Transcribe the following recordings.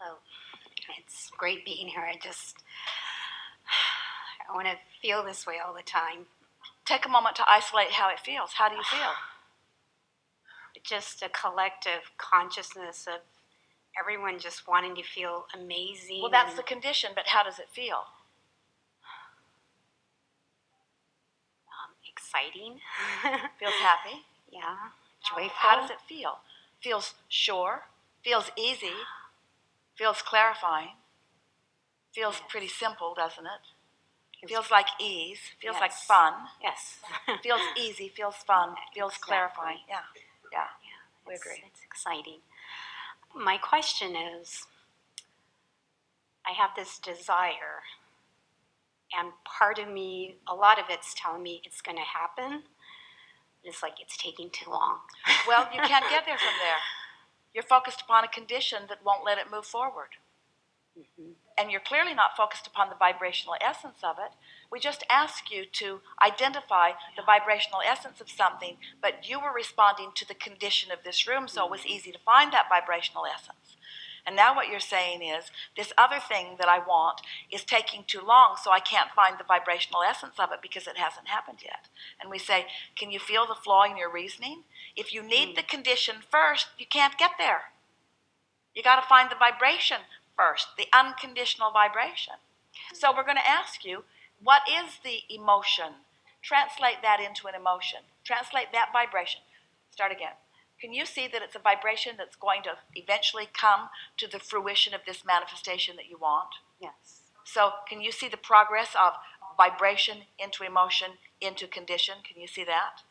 Oh, it's great being here. I want to feel this way all the time. Take a moment to isolate how it feels. How do you feel? Just a collective consciousness of everyone just wanting to feel amazing. Well, that's the condition, but how does it feel? Exciting. Feels happy? Yeah. Joyful. How does it feel? Feels sure? Feels easy? Feels clarifying? Feels pretty simple, doesn't it? Feels like ease. Feels like fun. Yes. Feels easy. Feels fun. Feels Exactly. clarifying. Yeah. We agree. It's exciting. My question is, I have this desire, and part of me, a lot of it's telling me it's going to happen. It's like it's taking too long. Well, you can't get there from there. You're focused upon a condition that won't let it move forward. Mm-hmm. And you're clearly not focused upon the vibrational essence of it. We just ask you to identify the vibrational essence of something, but you were responding to the condition of this room, so it was easy to find that vibrational essence. And now what you're saying is, this other thing that I want is taking too long, so I can't find the vibrational essence of it because it hasn't happened yet. And we say, can you feel the flaw in your reasoning? If you need the condition first, you can't get there. You got to find the vibration first, the unconditional vibration. So we're going to ask you, what is the emotion? Translate that into an emotion. Translate that vibration. Start again. Can you see that it's a vibration that's going to eventually come to the fruition of this manifestation that you want? Yes. So can you see the progress of vibration into emotion into condition? Can you see that?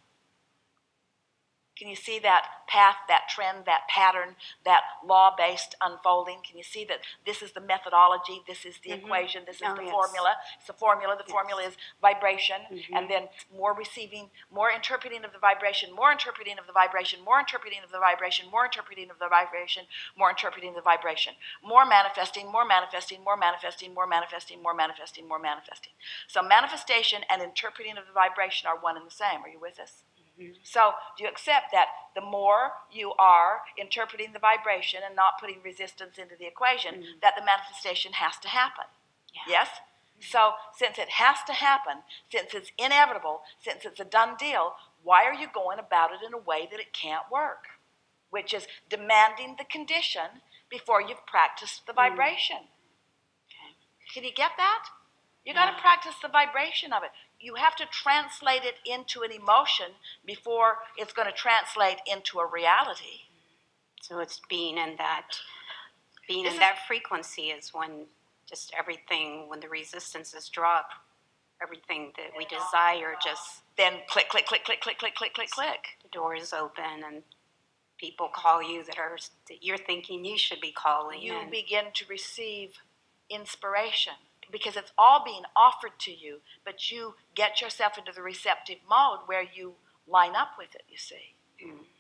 Can you see that path, that trend, that pattern, that law-based unfolding? Can you see that this is the methodology, this is the equation, this is the formula? It's the formula. The formula is vibration, and then more receiving, more interpreting of the vibration, more interpreting of the vibration, more interpreting of the vibration, more interpreting of the vibration, more interpreting of the vibration, more manifesting, more manifesting, more manifesting, more manifesting, more manifesting, more manifesting. So manifestation and interpreting of the vibration are one and the same. Are you with us? So do you accept that the more you are interpreting the vibration and not putting resistance into the equation, that the manifestation has to happen? Yeah. Yes? So since it has to happen, since it's inevitable, since it's a done deal, why are you going about it in a way that it can't work? Which is demanding the condition before you've practiced the vibration. Okay. Can you get that? You got to practice the vibration of it. You have to translate it into an emotion before it's going to translate into a reality. So it's being in that frequency is when just everything, when the resistances drop, everything that we desire just then click, click, click, click, click, click, click, click, click. The doors open and people call you that you're thinking you should be calling. You begin to receive inspiration, because it's all being offered to you, but you get yourself into the receptive mode where you line up with it, you see.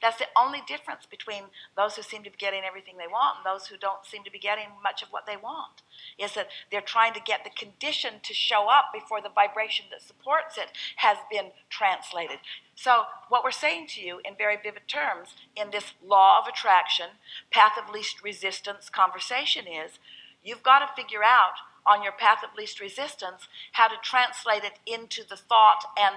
That's the only difference between those who seem to be getting everything they want and those who don't seem to be getting much of what they want, is that they're trying to get the condition to show up before the vibration that supports it has been translated. So what we're saying to you in very vivid terms in this law of attraction, path of least resistance conversation is, you've got to figure out on your path of least resistance how to translate it into the thought and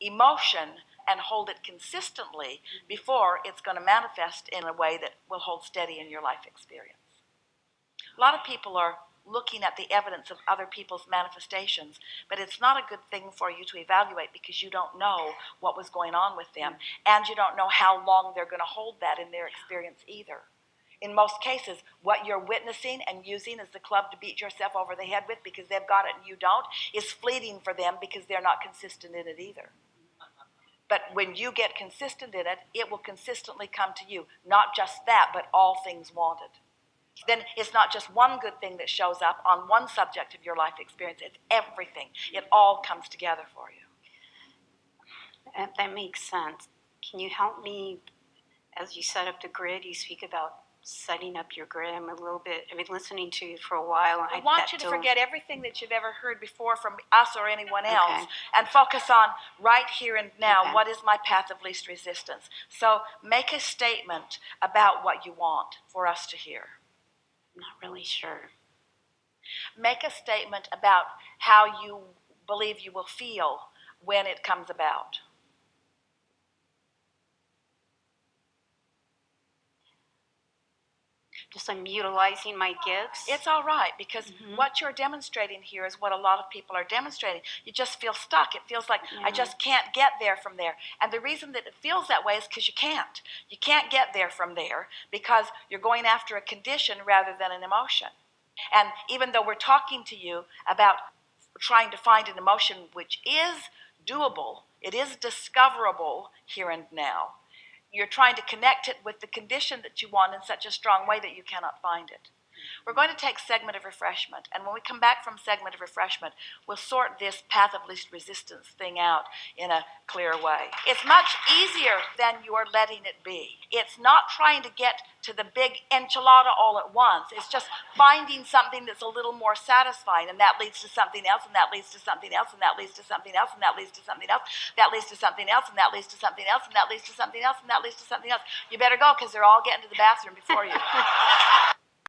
emotion and hold it consistently before it's going to manifest in a way that will hold steady in your life experience. A lot of people are looking at the evidence of other people's manifestations, but it's not a good thing for you to evaluate because you don't know what was going on with them, and you don't know how long they're going to hold that in their experience either. In most cases, what you're witnessing and using as the club to beat yourself over the head with because they've got it and you don't is fleeting for them because they're not consistent in it either. But when you get consistent in it, it will consistently come to you. Not just that, but all things wanted. Then it's not just one good thing that shows up on one subject of your life experience. It's everything. It all comes together for you. That makes sense. Can you help me, as you set up the grid, you speak about setting up your grid. I'm I've been listening to you for a while. I want you to forget everything that you've ever heard before from us or anyone else and focus on right here and now. What is my path of least resistance? So make a statement about what you want for us to hear. I'm not really sure. Make a statement about how you believe you will feel when it comes about. Just I'm utilizing my gifts. It's all right, because what you're demonstrating here is what a lot of people are demonstrating. You just feel stuck. It feels like, I just can't get there from there. And the reason that it feels that way is because you can't. You can't get there from there because you're going after a condition rather than an emotion. And even though we're talking to you about trying to find an emotion which is doable, it is discoverable here and now, you're trying to connect it with the condition that you want in such a strong way that you cannot find it. We're going to take segment of refreshment, and when we come back from segment of refreshment, we'll sort this path of least resistance thing out in a clear way. It's much easier than you're letting it be. It's not trying to get to the big enchilada all at once. It's just finding something that's a little more satisfying, and that leads to something else, and that leads to something else, and that leads to something else, and that leads to something else, that leads to something else, and that leads to something else, and that leads to something else, and that leads to something else. You better go, because they're all getting to the bathroom before you.